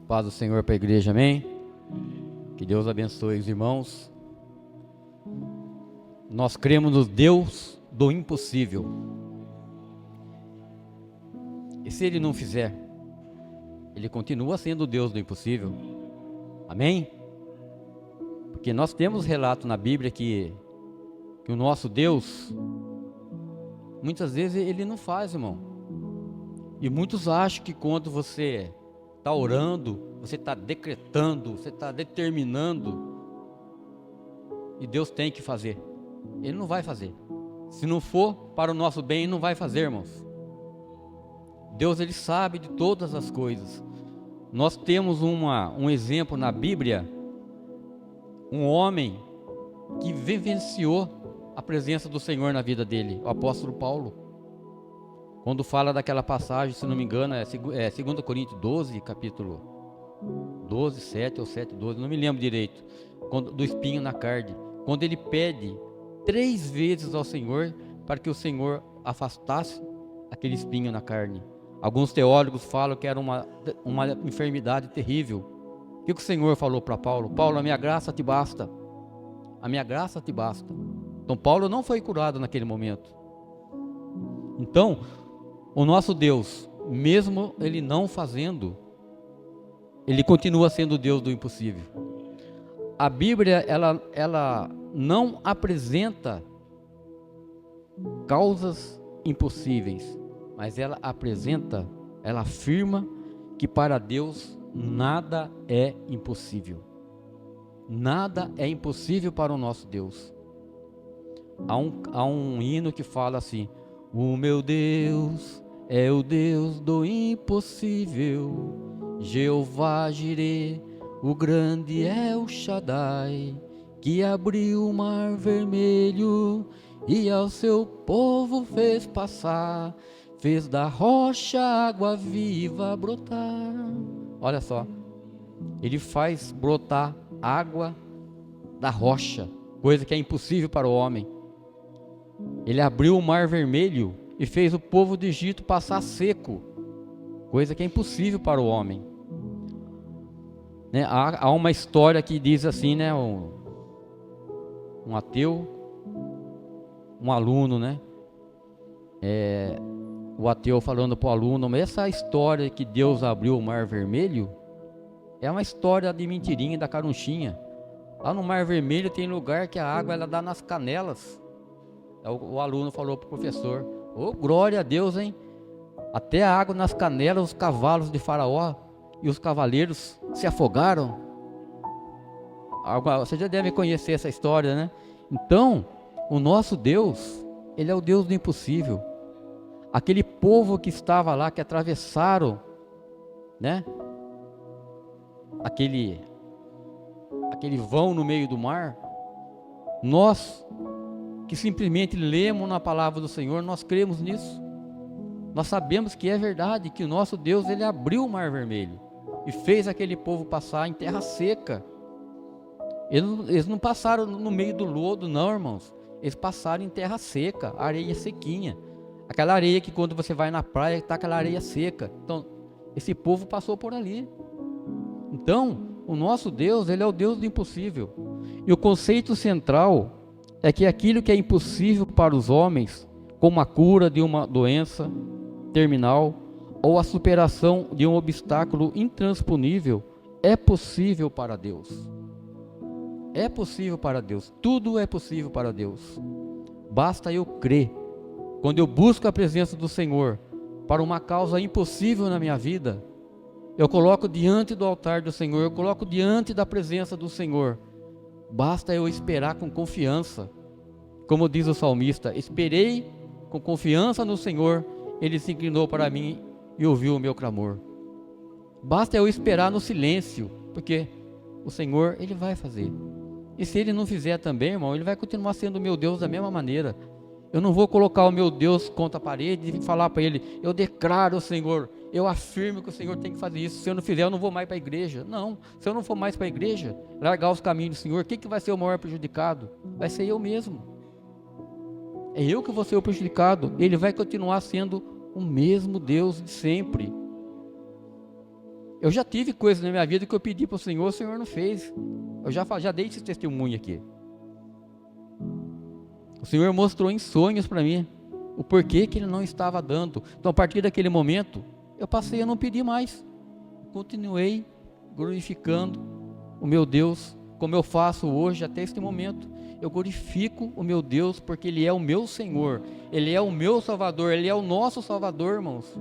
Paz do Senhor para a igreja, amém? Que Deus abençoe os irmãos. Nós cremos no Deus do impossível. E se Ele não fizer, Ele continua sendo o Deus do impossível. Amém? Porque nós temos relato na Bíblia que o nosso Deus, muitas vezes Ele não faz, irmão. E muitos acham que quando você está orando, você está decretando, você está determinando, e Deus tem que fazer. Ele não vai fazer. Se não for para o nosso bem, Ele não vai fazer, irmãos. Deus, Ele sabe de todas as coisas. Nós temos um exemplo na Bíblia, um homem que vivenciou a presença do Senhor na vida dele, o apóstolo Paulo. Quando fala daquela passagem, se não me engano, é 2 Coríntios 12, capítulo 12, 7 ou 7, 12, não me lembro direito, do espinho na carne. Quando ele pede 3 vezes ao Senhor para que o Senhor afastasse aquele espinho na carne. Alguns teólogos falam que era uma enfermidade terrível. O que o Senhor falou para Paulo? Paulo, a minha graça te basta. A minha graça te basta. Então Paulo não foi curado naquele momento. Então, o nosso Deus, mesmo Ele não fazendo, Ele continua sendo o Deus do impossível. A Bíblia, ela não apresenta causas impossíveis, mas ela afirma que para Deus nada é impossível. Nada é impossível para o nosso Deus. Há um hino que fala assim: o meu Deus é o Deus do impossível, Jeová Jireh, o grande El Shaddai, que abriu o mar vermelho e ao seu povo fez passar, fez da rocha água viva brotar. Olha só, Ele faz brotar água da rocha, coisa que é impossível para o homem. Ele abriu o mar vermelho e fez o povo do Egito passar seco, coisa que é impossível para o homem. Né? Há uma história que diz assim, né? Um ateu, um aluno, né? O ateu falando para o aluno: mas essa história que Deus abriu o mar vermelho é uma história de mentirinha, da carunchinha. Lá no mar vermelho tem lugar que a água ela dá nas canelas. O aluno falou para o professor: oh, glória a Deus, hein? Até a água nas canelas, os cavalos de Faraó e os cavaleiros se afogaram. Você já deve conhecer essa história, né? Então, o nosso Deus, Ele é o Deus do impossível. Aquele povo que estava lá, que atravessaram, né? Aquele vão no meio do mar. Nós que simplesmente lemos na palavra do Senhor, nós cremos nisso. Nós sabemos que é verdade, que o nosso Deus, Ele abriu o mar vermelho e fez aquele povo passar em terra seca. Eles não passaram no meio do lodo, não, irmãos. Eles passaram em terra seca, areia sequinha. Aquela areia que quando você vai na praia, está aquela areia seca. Então, esse povo passou por ali. Então, o nosso Deus, Ele é o Deus do impossível. E o conceito central é que aquilo que é impossível para os homens, como a cura de uma doença terminal ou a superação de um obstáculo intransponível, é possível para Deus. É possível para Deus. Tudo é possível para Deus. Basta eu crer. Quando eu busco a presença do Senhor para uma causa impossível na minha vida, eu coloco diante do altar do Senhor, eu coloco diante da presença do Senhor. Basta eu esperar com confiança. Como diz o salmista: esperei com confiança no Senhor, Ele se inclinou para mim e ouviu o meu clamor. Basta eu esperar no silêncio, porque o Senhor, Ele vai fazer. E se Ele não fizer também, irmão, Ele vai continuar sendo o meu Deus da mesma maneira. Eu não vou colocar o meu Deus contra a parede e falar para Ele: eu declaro, Senhor, eu afirmo que o Senhor tem que fazer isso. Se eu não fizer, eu não vou mais para a igreja. Não, se eu não for mais para a igreja, largar os caminhos do Senhor, quem que vai ser o maior prejudicado? Vai ser eu mesmo. É eu que vou ser o prejudicado. Ele vai continuar sendo o mesmo Deus de sempre. Eu já tive coisas na minha vida que eu pedi para o Senhor não fez. Eu já dei esse testemunho aqui. O Senhor mostrou em sonhos para mim o porquê que Ele não estava dando. Então, a partir daquele momento, eu passei a não pedir mais. Continuei glorificando o meu Deus, como eu faço hoje até este momento. Eu glorifico o meu Deus, porque Ele é o meu Senhor, Ele é o meu Salvador, Ele é o nosso Salvador, irmãos.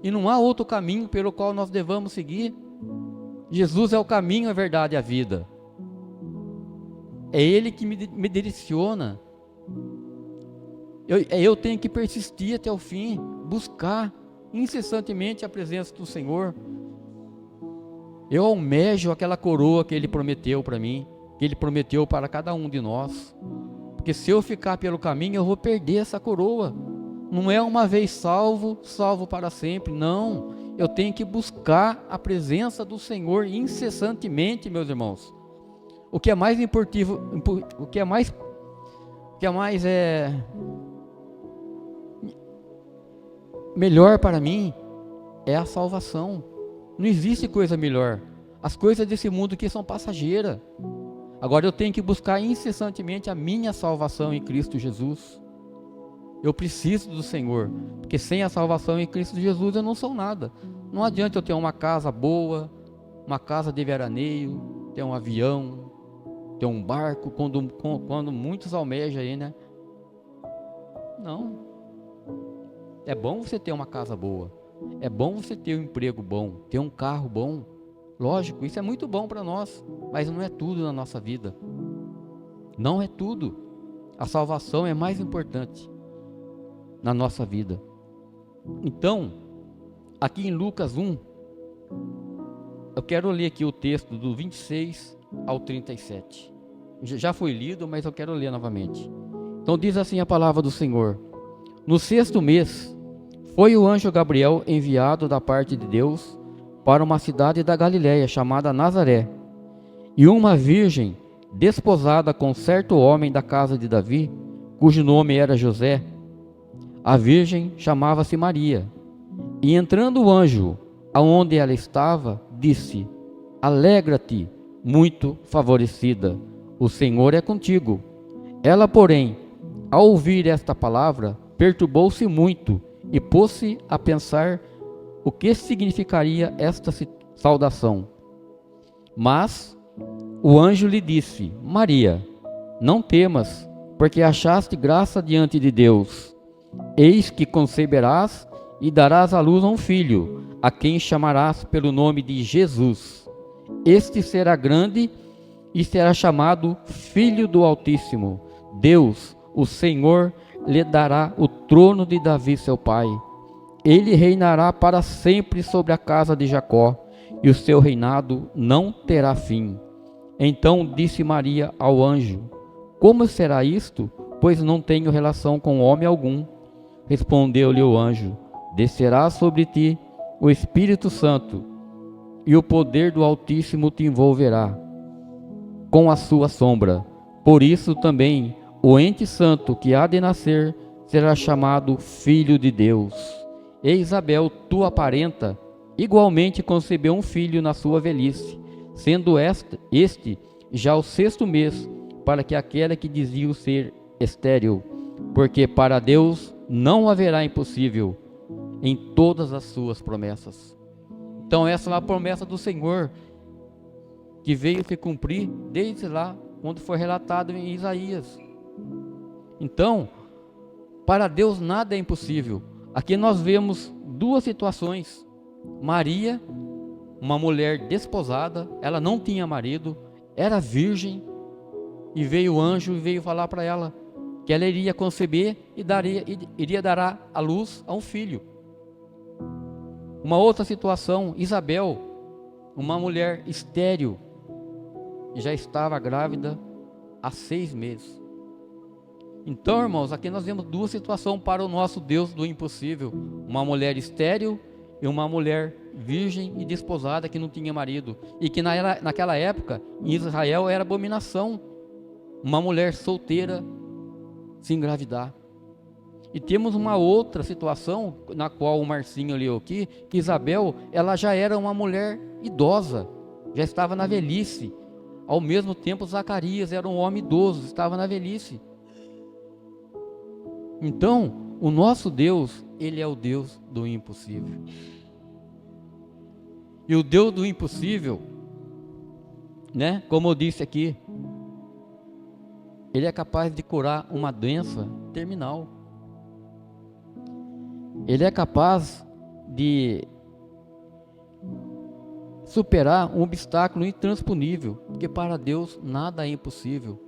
E não há outro caminho pelo qual nós devamos seguir. Jesus é o caminho, a verdade e a vida. É Ele que me direciona. Eu tenho que persistir até o fim, buscar incessantemente a presença do Senhor. Eu almejo aquela coroa que Ele prometeu para mim, que Ele prometeu para cada um de nós. Porque se eu ficar pelo caminho, eu vou perder essa coroa. Não é uma vez salvo, salvo para sempre. Não, eu tenho que buscar a presença do Senhor incessantemente, meus irmãos. O que é mais melhor para mim é a salvação. Não existe coisa melhor. As coisas desse mundo aqui são passageiras. Agora eu tenho que buscar incessantemente a minha salvação em Cristo Jesus. Eu preciso do Senhor, porque sem a salvação em Cristo Jesus eu não sou nada. Não adianta eu ter uma casa boa, uma casa de veraneio, ter um avião, ter um barco, quando muitos almejam aí, né? Não. É bom você ter uma casa boa, é bom você ter um emprego bom, ter um carro bom. Lógico, isso é muito bom para nós, mas não é tudo na nossa vida. Não é tudo. A salvação é mais importante na nossa vida. Então, aqui em Lucas 1, eu quero ler aqui o texto do 26 ao 37. Já foi lido, mas eu quero ler novamente. Então diz assim a palavra do Senhor: no 6º mês, foi o anjo Gabriel enviado da parte de Deus para uma cidade da Galiléia chamada Nazaré, e uma virgem desposada com certo homem da casa de Davi, cujo nome era José. A virgem chamava-se Maria. E entrando o anjo aonde ela estava, disse: alegra-te, muito favorecida, o Senhor é contigo. Ela, porém, ao ouvir esta palavra, perturbou-se muito e pôs-se a pensar o que significaria esta saudação. Mas o anjo lhe disse: Maria, não temas, porque achaste graça diante de Deus. Eis que conceberás e darás à luz a um filho, a quem chamarás pelo nome de Jesus. Este será grande e será chamado Filho do Altíssimo. Deus, o Senhor, lhe dará o trono de Davi, seu pai. Ele reinará para sempre sobre a casa de Jacó, e o seu reinado não terá fim. Então disse Maria ao anjo: como será isto, pois não tenho relação com homem algum? Respondeu-lhe o anjo: descerá sobre ti o Espírito Santo, e o poder do Altíssimo te envolverá com a sua sombra. Por isso também o ente santo que há de nascer será chamado Filho de Deus. E Isabel, tua parenta, igualmente concebeu um filho na sua velhice, sendo este já o 6º mês, para que aquela que diziam ser estéril, porque para Deus não haverá impossível em todas as suas promessas. Então essa é a promessa do Senhor, que veio se cumprir desde lá, quando foi relatado em Isaías. Então, para Deus nada é impossível. Aqui nós vemos duas situações. Maria, uma mulher desposada, ela não tinha marido, era virgem, e veio o anjo e veio falar para ela que ela iria conceber e iria dar à luz a um filho. Uma outra situação, Isabel, uma mulher estéril, já estava grávida há 6 meses. Então, irmãos, aqui nós vemos duas situações para o nosso Deus do impossível: uma mulher estéril e uma mulher virgem e desposada que não tinha marido, e que naquela época em Israel era abominação uma mulher solteira se engravidar. E temos uma outra situação, na qual o Marcinho leu aqui, que Isabel, ela já era uma mulher idosa, já estava na velhice. Ao mesmo tempo, Zacarias era um homem idoso, estava na velhice. Então, o nosso Deus, Ele é o Deus do impossível. E o Deus do impossível, né, como eu disse aqui, Ele é capaz de curar uma doença terminal. Ele é capaz de superar um obstáculo intransponível, porque para Deus nada é impossível.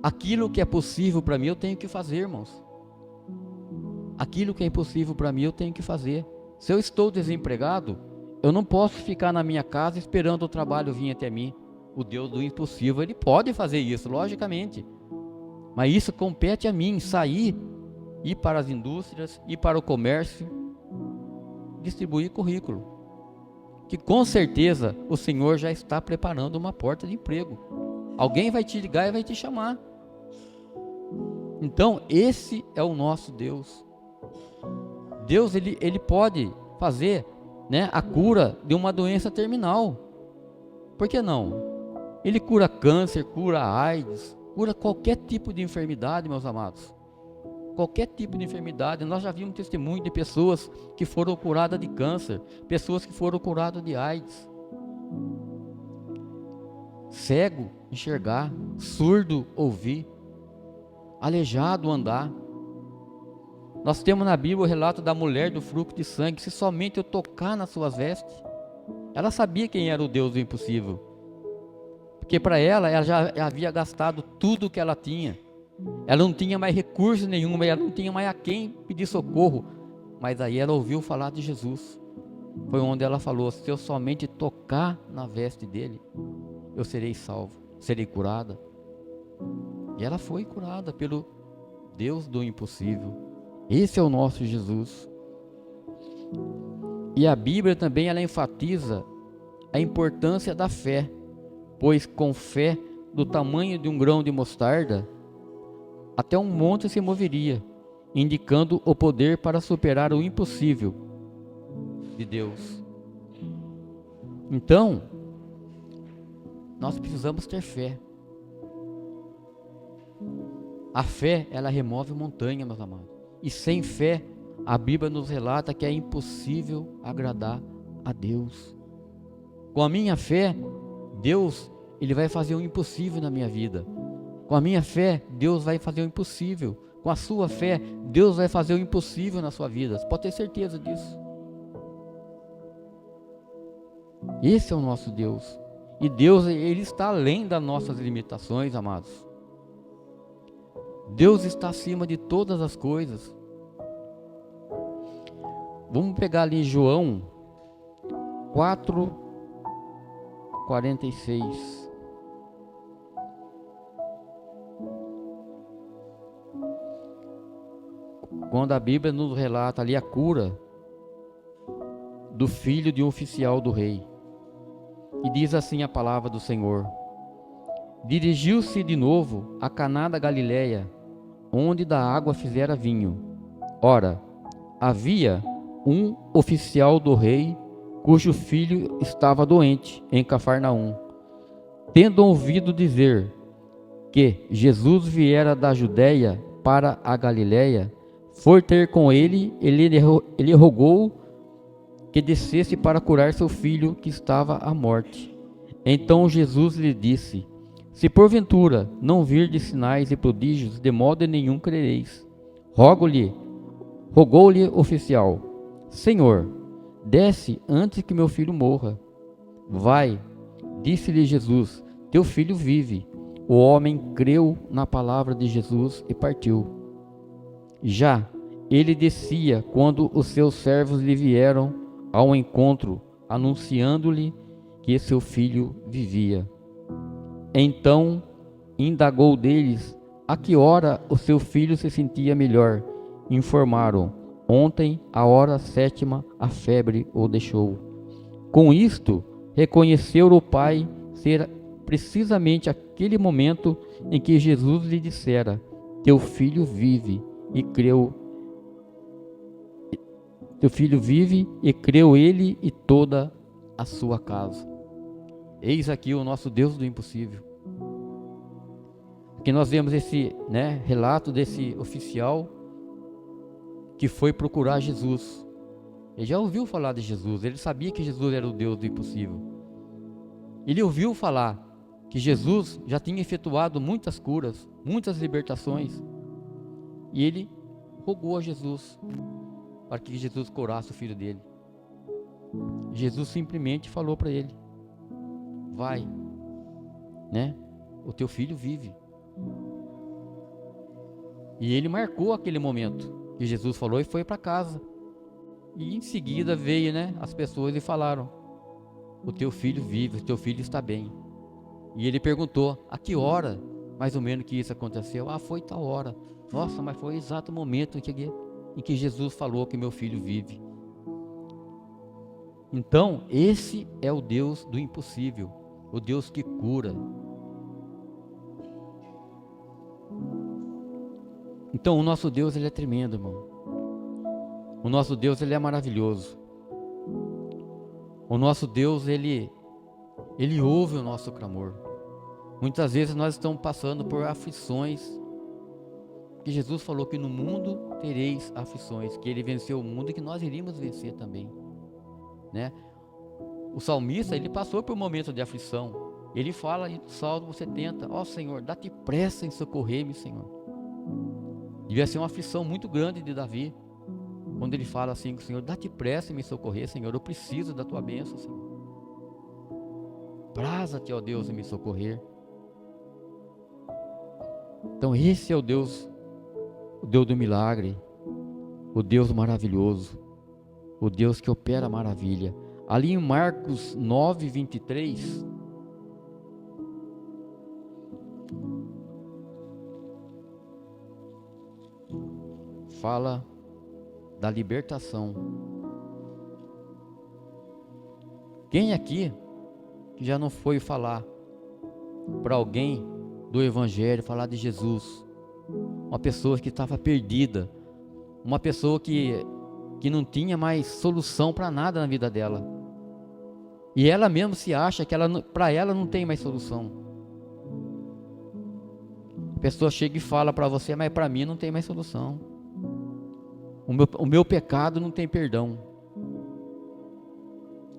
Aquilo que é possível para mim, eu tenho que fazer, irmãos. Aquilo que é impossível para mim, eu tenho que fazer. Se eu estou desempregado, eu não posso ficar na minha casa esperando o trabalho vir até mim. O Deus do impossível, Ele pode fazer isso, logicamente. Mas isso compete a mim, sair, ir para as indústrias, ir para o comércio, distribuir currículo. Que com certeza o Senhor já está preparando uma porta de emprego. Alguém vai te ligar e vai te chamar. Então, esse é o nosso Deus. Deus, ele pode fazer, né, a cura de uma doença terminal. Por que não? Ele cura câncer, cura AIDS, cura qualquer tipo de enfermidade, meus amados. Qualquer tipo de enfermidade. Nós já vimos testemunho de pessoas que foram curadas de câncer, pessoas que foram curadas de AIDS. Cego, enxergar, surdo, ouvir, aleijado, andar. Nós temos na Bíblia o relato da mulher do fluxo de sangue. Se somente eu tocar nas suas vestes, ela sabia quem era o Deus do impossível. Porque para ela já havia gastado tudo o que ela tinha. Ela não tinha mais recurso nenhum, ela não tinha mais a quem pedir socorro. Mas aí ela ouviu falar de Jesus. Foi onde ela falou: se eu somente tocar na veste dele, eu serei salvo, serei curada. E ela foi curada pelo Deus do impossível. Esse é o nosso Jesus. E a Bíblia também ela enfatiza a importância da fé, pois com fé do tamanho de um grão de mostarda, até um monte se moveria, indicando o poder para superar o impossível de Deus. Então, nós precisamos ter fé. A fé, ela remove montanha, meus amados. E sem fé, a Bíblia nos relata que é impossível agradar a Deus. Com a minha fé, Deus, Ele vai fazer o impossível na minha vida. Com a minha fé, Deus vai fazer o impossível. Com a sua fé, Deus vai fazer o impossível na sua vida. Você pode ter certeza disso. Esse é o nosso Deus. E Deus, Ele está além das nossas limitações, amados. Deus está acima de todas as coisas. Vamos pegar ali João 4:46. Quando a Bíblia nos relata ali a cura do filho de um oficial do rei. E diz assim a palavra do Senhor: dirigiu-se de novo a Caná da Galileia, onde da água fizera vinho. Ora, havia um oficial do rei, cujo filho estava doente em Cafarnaum. Tendo ouvido dizer que Jesus viera da Judeia para a Galileia, foi ter com ele, ele rogou que descesse para curar seu filho que estava à morte. Então Jesus lhe disse: se porventura não virdes sinais e prodígios, de modo nenhum crereis. Rogou-lhe o oficial: Senhor, desce antes que meu filho morra. Vai, disse-lhe Jesus, teu filho vive. O homem creu na palavra de Jesus e partiu. Já ele descia quando os seus servos lhe vieram ao encontro, anunciando-lhe que seu filho vivia. Então indagou deles a que hora o seu filho se sentia melhor. Informaram: ontem, à hora 7ª, a febre o deixou. Com isto, reconheceu o pai ser precisamente aquele momento em que Jesus lhe dissera: teu filho vive, e creu teu filho vive, e creu ele e toda a sua casa. Eis aqui o nosso Deus do impossível. Aqui nós vemos esse, relato desse oficial que foi procurar Jesus. Ele já ouviu falar de Jesus, ele sabia que Jesus era o Deus do impossível. Ele ouviu falar que Jesus já tinha efetuado muitas curas, muitas libertações. E ele rogou a Jesus para que Jesus curasse o filho dele. Jesus simplesmente falou para ele: vai, o teu filho vive. E ele marcou aquele momento que Jesus falou e foi para casa. E em seguida veio, as pessoas e falaram: o teu filho vive, o teu filho está bem. E ele perguntou: a que hora mais ou menos que isso aconteceu? Foi tal hora. Nossa, mas foi o exato momento em que Jesus falou que meu filho vive. Então, esse é o Deus do impossível, o Deus que cura. Então, o nosso Deus, ele é tremendo, irmão. O nosso Deus, ele é maravilhoso. O nosso Deus, ele ouve o nosso clamor. Muitas vezes nós estamos passando por aflições, que Jesus falou que no mundo tereis aflições, que ele venceu o mundo e que nós iríamos vencer também, O salmista, ele passou por um momento de aflição. Ele fala no Salmo 70, ó Senhor, dá-te pressa em socorrer-me, Senhor. Devia ser uma aflição muito grande de Davi, quando ele fala assim com o Senhor: dá-te pressa em me socorrer, Senhor, eu preciso da tua bênção, Senhor. Praza-te, ó Deus, em me socorrer. Então esse é o Deus do milagre, o Deus maravilhoso, o Deus que opera maravilha. Ali em Marcos 9, 23, fala da libertação. Quem aqui que já não foi falar para alguém do Evangelho, falar de Jesus? Uma pessoa que estava perdida, uma pessoa que não tinha mais solução para nada na vida dela, e ela mesmo se acha que para ela não tem mais solução. A pessoa chega e fala para você: mas para mim não tem mais solução, o meu pecado não tem perdão.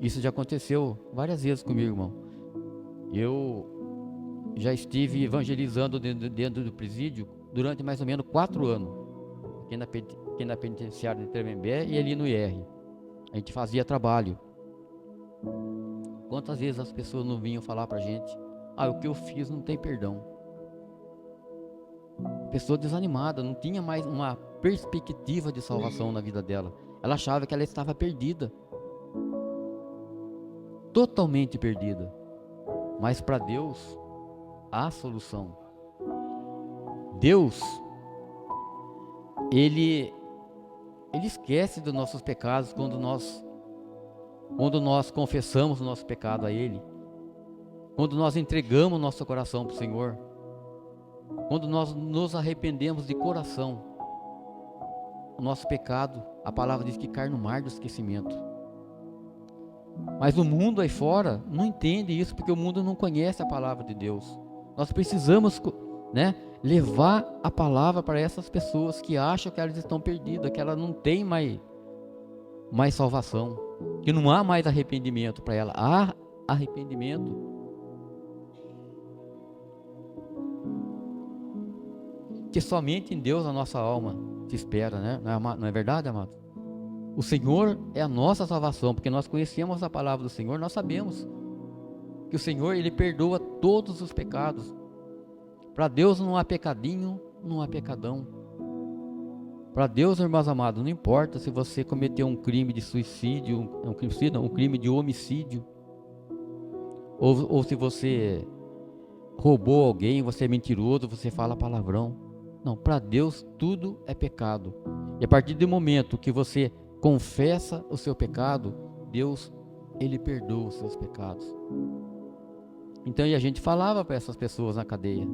Isso já aconteceu várias vezes comigo, irmão. Eu já estive evangelizando dentro do presídio durante mais ou menos 4 anos, aqui na penitenciária de Tremembé e ali no IR. A gente fazia trabalho. Quantas vezes as pessoas não vinham falar pra gente: o que eu fiz não tem perdão. Pessoa desanimada, não tinha mais uma perspectiva de salvação na vida dela. Ela achava que ela estava perdida, totalmente perdida. Mas para Deus há solução. Deus, Ele esquece dos nossos pecados quando nós confessamos o nosso pecado a Ele, quando nós entregamos o nosso coração para o Senhor, quando nós nos arrependemos de coração. O nosso pecado, a palavra diz que cai no mar do esquecimento. Mas o mundo aí fora não entende isso, porque o mundo não conhece a palavra de Deus. Nós precisamos, levar a palavra para essas pessoas que acham que elas estão perdidas, que elas não têm mais salvação, que não há mais arrependimento para ela. Há arrependimento. Que somente em Deus a nossa alma se espera, não é verdade, amado? O Senhor é a nossa salvação, porque nós conhecemos a palavra do Senhor, nós sabemos que o Senhor, Ele perdoa todos os pecados. Para Deus não há pecadinho, não há pecadão. Para Deus, irmãos amados, não importa se você cometeu um crime de suicídio, um crime de homicídio, ou se você roubou alguém, você é mentiroso, você fala palavrão. Não, para Deus tudo é pecado. E a partir do momento que você confessa o seu pecado, Deus, Ele perdoa os seus pecados. Então, e a gente falava para essas pessoas na cadeia: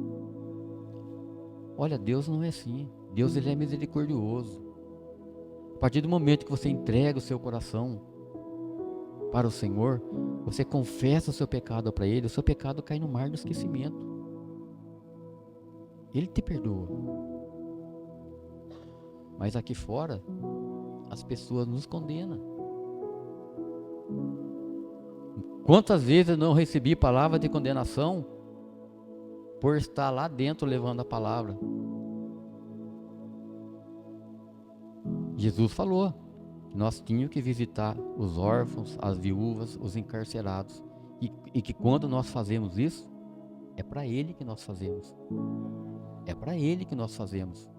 olha, Deus não é assim. Deus, Ele é misericordioso. A partir do momento que você entrega o seu coração para o Senhor, você confessa o seu pecado para Ele, o seu pecado cai no mar do esquecimento. Ele te perdoa. Mas aqui fora, as pessoas nos condenam. Quantas vezes eu não recebi palavra de condenação por estar lá dentro levando a palavra? Jesus falou que nós tínhamos que visitar os órfãos, as viúvas, os encarcerados. E que quando nós fazemos isso, é para Ele que nós fazemos. É para Ele que nós fazemos.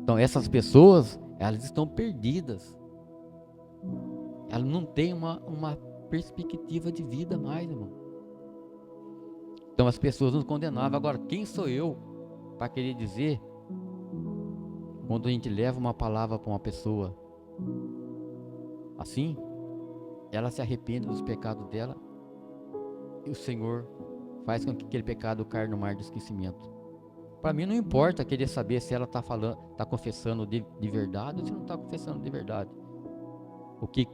Então essas pessoas, elas estão perdidas. Elas não têm uma perspectiva de vida mais, irmão. Então as pessoas nos condenavam. Agora, quem sou eu para querer dizer, quando a gente leva uma palavra para uma pessoa assim, ela se arrepende dos pecados dela e o Senhor faz com que aquele pecado caia no mar do esquecimento. Para mim não importa querer saber se ela está confessando de verdade ou se não está confessando de verdade.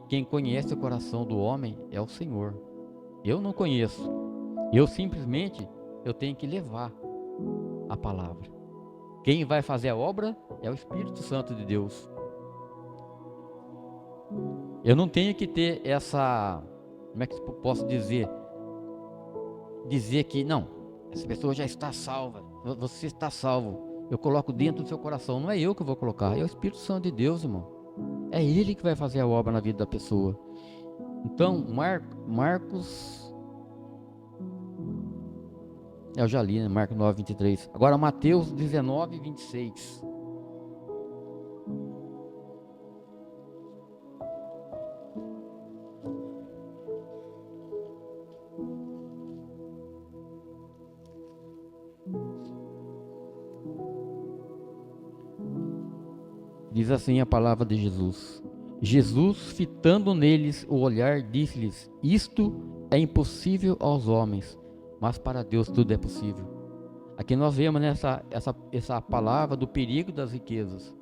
Quem conhece o coração do homem é o Senhor. Eu não conheço. Eu simplesmente tenho que levar a palavra. Quem vai fazer a obra é o Espírito Santo de Deus. Eu não tenho que ter essa, como é que eu posso dizer que não, essa pessoa já está salva, você está salvo, eu coloco dentro do seu coração. Não é eu que vou colocar, é o Espírito Santo de Deus, irmão. É Ele que vai fazer a obra na vida da pessoa. Então, Marcos, eu já li, né? Marcos 9, 23. Agora Mateus 19, 26. Diz assim a palavra de Jesus. Jesus, fitando neles o olhar, disse-lhes: isto é impossível aos homens, mas para Deus tudo é possível. Aqui nós vemos essa palavra do perigo das riquezas,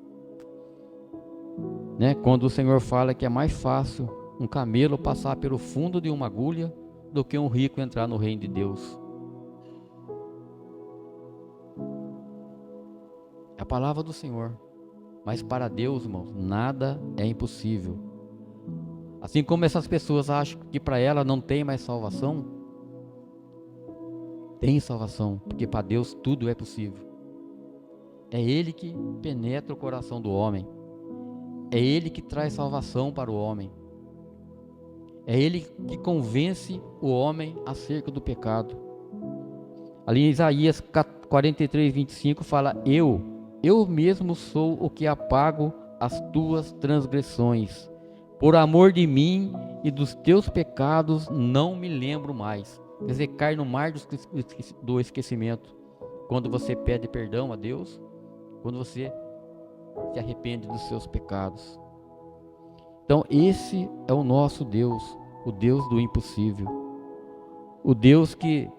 né? Quando o Senhor fala que é mais fácil um camelo passar pelo fundo de uma agulha do que um rico entrar no reino de Deus. É a palavra do Senhor. Mas para Deus, irmãos, nada é impossível. Assim como essas pessoas acham que para ela não tem mais salvação, tem salvação, porque para Deus tudo é possível. É Ele que penetra o coração do homem. É Ele que traz salvação para o homem. É Ele que convence o homem acerca do pecado. Ali em Isaías 43, 25 fala: Eu mesmo sou o que apago as tuas transgressões. Por amor de mim e dos teus pecados não me lembro mais. Quer dizer, cai no mar do esquecimento. Quando você pede perdão a Deus, quando você se arrepende dos seus pecados. Então esse é o nosso Deus, o Deus do impossível. O Deus que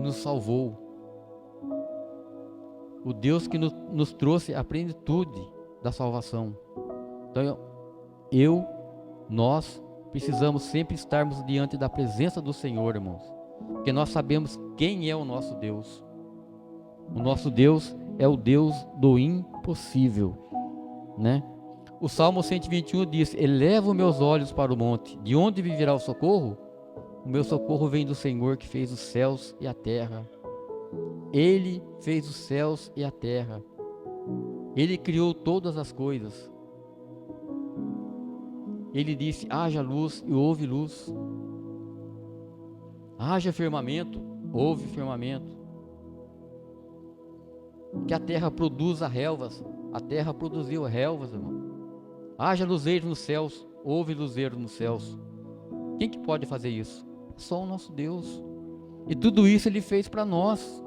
nos salvou. O Deus que nos trouxe a plenitude da salvação. Então, nós precisamos sempre estarmos diante da presença do Senhor, irmãos. Porque nós sabemos quem é o nosso Deus. O nosso Deus é o Deus do impossível, né? O Salmo 121 diz: eleva meus olhos para o monte. De onde me virá o socorro? O meu socorro vem do Senhor que fez os céus e a terra. Ele fez os céus e a terra. Ele criou todas as coisas. Ele disse: haja luz e houve luz. Haja firmamento, houve firmamento. Que a terra produza relvas. A terra produziu relvas, irmão. Haja luzeiro nos céus, houve luzeiro nos céus. Quem que pode fazer isso? Só o nosso Deus. E tudo isso Ele fez para nós,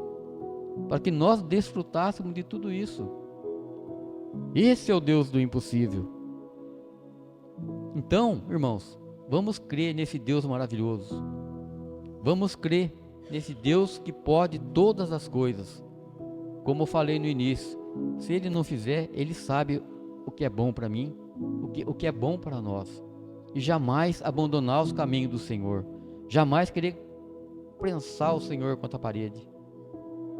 para que nós desfrutássemos de tudo isso. Esse é o Deus do impossível. Então, irmãos, vamos crer nesse Deus maravilhoso. Vamos crer nesse Deus que pode todas as coisas. Como eu falei no início, se Ele não fizer, Ele sabe o que é bom para mim, o que é bom para nós. E jamais abandonar os caminhos do Senhor. Jamais querer prensar o Senhor contra a parede.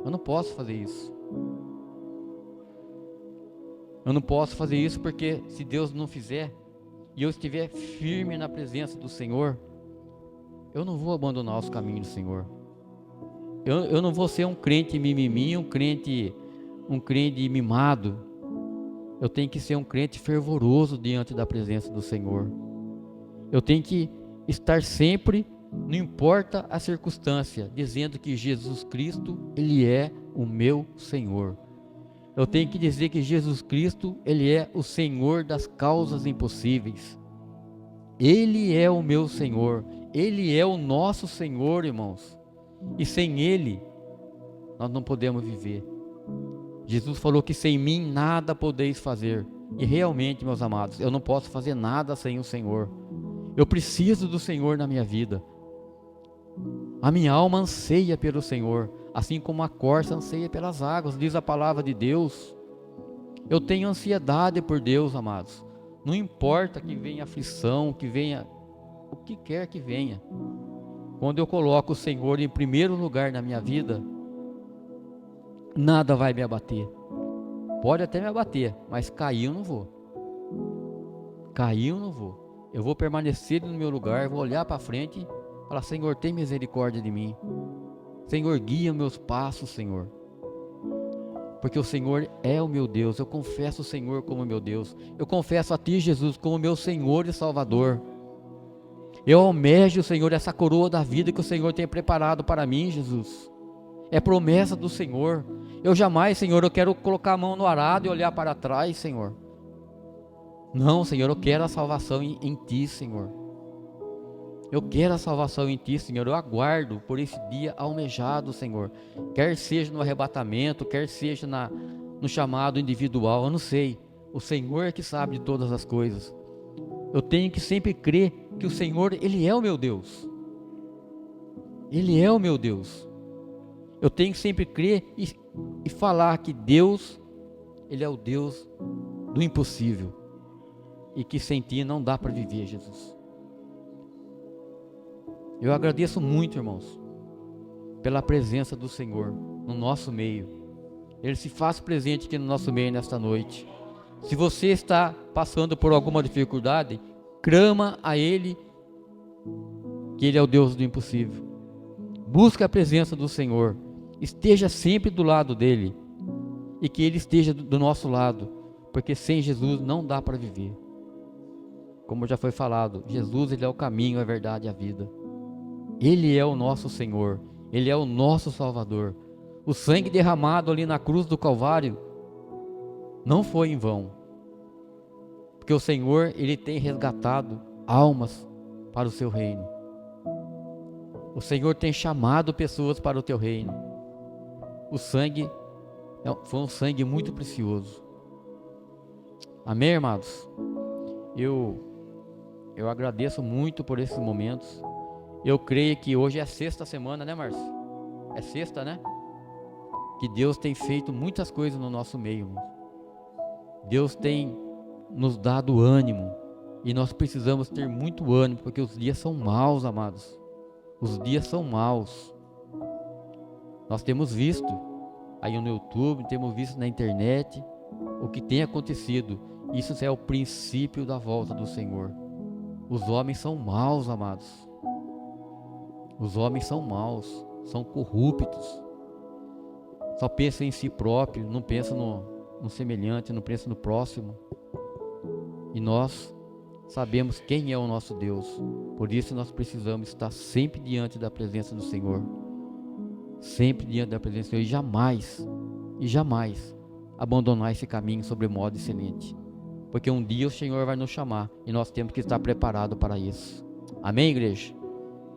Eu não posso fazer isso. Eu não posso fazer isso porque se Deus não fizer e eu estiver firme na presença do Senhor, eu não vou abandonar os caminhos do Senhor. Eu não vou ser um crente mimimi, um crente mimado. Eu tenho que ser um crente fervoroso diante da presença do Senhor. Eu tenho que estar sempre, não importa a circunstância, dizendo que Jesus Cristo, Ele é o meu Senhor. Eu tenho que dizer que Jesus Cristo, Ele é o Senhor das causas impossíveis. Ele é o meu Senhor. Ele é o nosso Senhor, irmãos. E sem Ele, nós não podemos viver. Jesus falou que sem mim nada podeis fazer. E realmente, meus amados, eu não posso fazer nada sem o Senhor. Eu preciso do Senhor na minha vida. A minha alma anseia pelo Senhor, assim como a corça anseia pelas águas, diz a palavra de Deus. Eu tenho ansiedade por Deus, amados. Não importa que venha aflição, que venha o que quer que venha. Quando eu coloco o Senhor em primeiro lugar na minha vida, nada vai me abater. Pode até me abater, mas cair eu não vou. Cair eu não vou. Eu vou permanecer no meu lugar, vou olhar para frente e falar: Senhor, tem misericórdia de mim. Senhor, guia meus passos, Senhor. Porque o Senhor é o meu Deus. Eu confesso o Senhor como meu Deus. Eu confesso a Ti, Jesus, como meu Senhor e Salvador. Eu almejo, Senhor, essa coroa da vida que o Senhor tem preparado para mim, Jesus. É promessa do Senhor. Eu jamais, Senhor, eu quero colocar a mão no arado e olhar para trás, Senhor. Não, Senhor, eu quero a salvação em Ti, Senhor. Eu quero a salvação em Ti, Senhor. Eu aguardo por esse dia almejado, Senhor. Quer seja no arrebatamento, quer seja no chamado individual, eu não sei. O Senhor é que sabe de todas as coisas. Eu tenho que sempre crer que o Senhor, Ele é o meu Deus. Ele é o meu Deus. Eu tenho que sempre crer e falar que Deus, Ele é o Deus do impossível. E que sem Ti não dá para viver, Jesus. Eu agradeço muito, irmãos, pela presença do Senhor no nosso meio. Ele se faz presente aqui no nosso meio nesta noite. Se você está passando por alguma dificuldade, clama a Ele, que Ele é o Deus do impossível. Busque a presença do Senhor. Esteja sempre do lado dEle. E que Ele esteja do nosso lado. Porque sem Jesus não dá para viver. Como já foi falado, Jesus, Ele é o caminho, a verdade e a vida. Ele é o nosso Senhor. Ele é o nosso Salvador. O sangue derramado ali na cruz do Calvário não foi em vão. Porque o Senhor, Ele tem resgatado almas para o seu reino. O Senhor tem chamado pessoas para o teu reino. O sangue foi um sangue muito precioso. Amém, irmãos? Eu agradeço muito por esses momentos. Eu creio que hoje é a sexta semana, né, Márcio? É sexta, né? Que Deus tem feito muitas coisas no nosso meio, irmão. Deus tem nos dado ânimo. E nós precisamos ter muito ânimo, porque os dias são maus, amados. Os dias são maus. Nós temos visto aí no YouTube, temos visto na internet o que tem acontecido. Isso é o princípio da volta do Senhor. Os homens são maus, amados. Os homens são maus, são corruptos. Só pensam em si próprio, não pensam no semelhante, não pensam no próximo. E nós sabemos quem é o nosso Deus. Por isso nós precisamos estar sempre diante da presença do Senhor. Sempre diante da presença do Senhor. E jamais abandonar esse caminho sobre modo excelente. Porque um dia o Senhor vai nos chamar e nós temos que estar preparados para isso. Amém, igreja?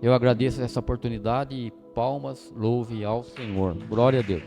Eu agradeço essa oportunidade e palmas, louve ao Senhor. Glória a Deus.